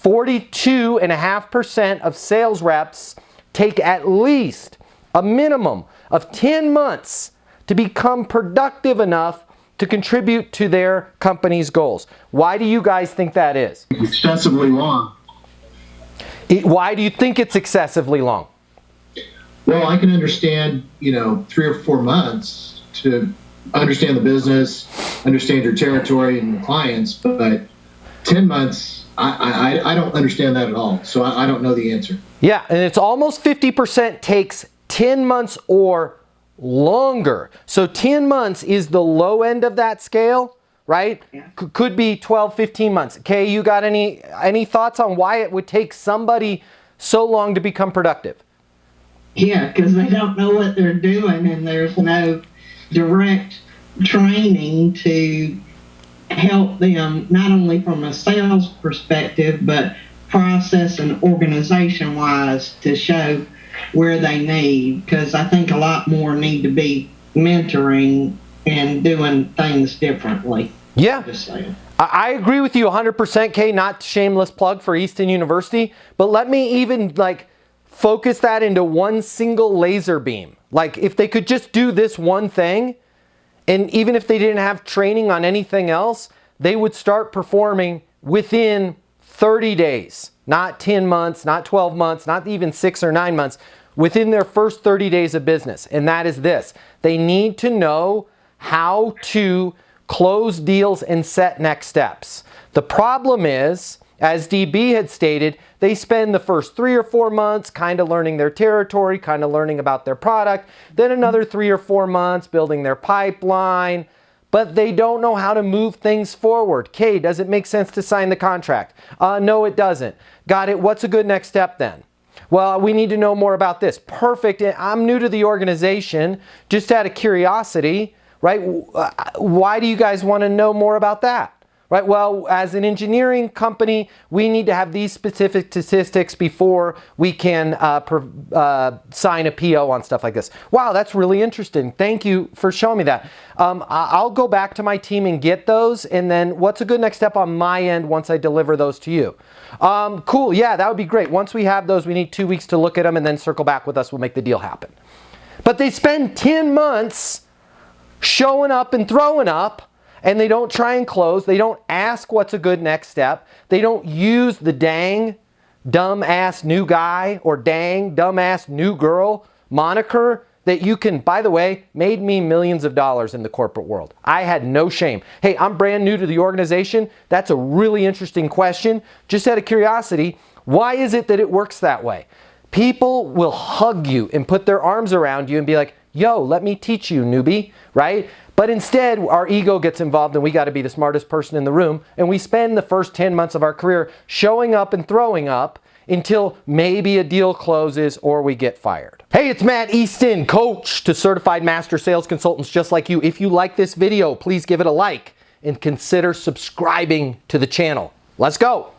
42.5% of sales reps take at least a minimum of 10 months to become productive enough to contribute to their company's goals. Why do you guys think that is? Excessively long. Why do you think it's excessively long? Well, I can understand, 3 or 4 months to understand the business, understand your territory and your clients, but 10 months, I don't understand that at all. So I don't know the answer. Yeah, and it's almost 50% takes 10 months or longer. So 10 months is the low end of that scale, right? Yeah. Could be 12, 15 months. Kay, you got any thoughts on why it would take somebody so long to become productive? Yeah, because they don't know what they're doing and there's no direct training to help them, not only from a sales perspective, but process and organization wise to show where they need, because I think a lot more need to be mentoring and doing things differently. Yeah. Just saying. I agree with you 100%, Kay, not shameless plug for Easton University, but let me even focus that into one single laser beam. Like if they could just do this one thing, and even if they didn't have training on anything else, they would start performing within 30 days, not 10 months, not 12 months, not even 6 or 9 months, within their first 30 days of business. And that is this: they need to know how to close deals and set next steps. The problem is, as DB had stated, they spend the first 3 or 4 months kind of learning their territory, kind of learning about their product, then another 3 or 4 months building their pipeline, but they don't know how to move things forward. Kay, does it make sense to sign the contract? No, it doesn't. Got it. What's a good next step then? Well, we need to know more about this. Perfect. I'm new to the organization, just out of curiosity, right? Why do you guys want to know more about that? Right? Well, as an engineering company, we need to have these specific statistics before we can sign a PO on stuff like this. Wow, that's really interesting. Thank you for showing me that. I'll go back to my team and get those, and then what's a good next step on my end once I deliver those to you? Cool, yeah, that would be great. Once we have those, we need 2 weeks to look at them and then circle back with us. We'll make the deal happen. But they spend 10 months showing up and throwing up, and they don't try and close. They don't ask what's a good next step. They don't use the dang, dumb-ass new guy or dang, dumb-ass new girl moniker that you can, by the way, made me millions of dollars in the corporate world. I had no shame. Hey, I'm brand new to the organization. That's a really interesting question. Just out of curiosity, why is it that it works that way? People will hug you and put their arms around you and be like, yo, let me teach you, newbie, right? But instead, our ego gets involved and we got to be the smartest person in the room. And we spend the first 10 months of our career showing up and throwing up until maybe a deal closes or we get fired. Hey, it's Matt Easton, coach to certified master sales consultants just like you. If you like this video, please give it a like and consider subscribing to the channel. Let's go.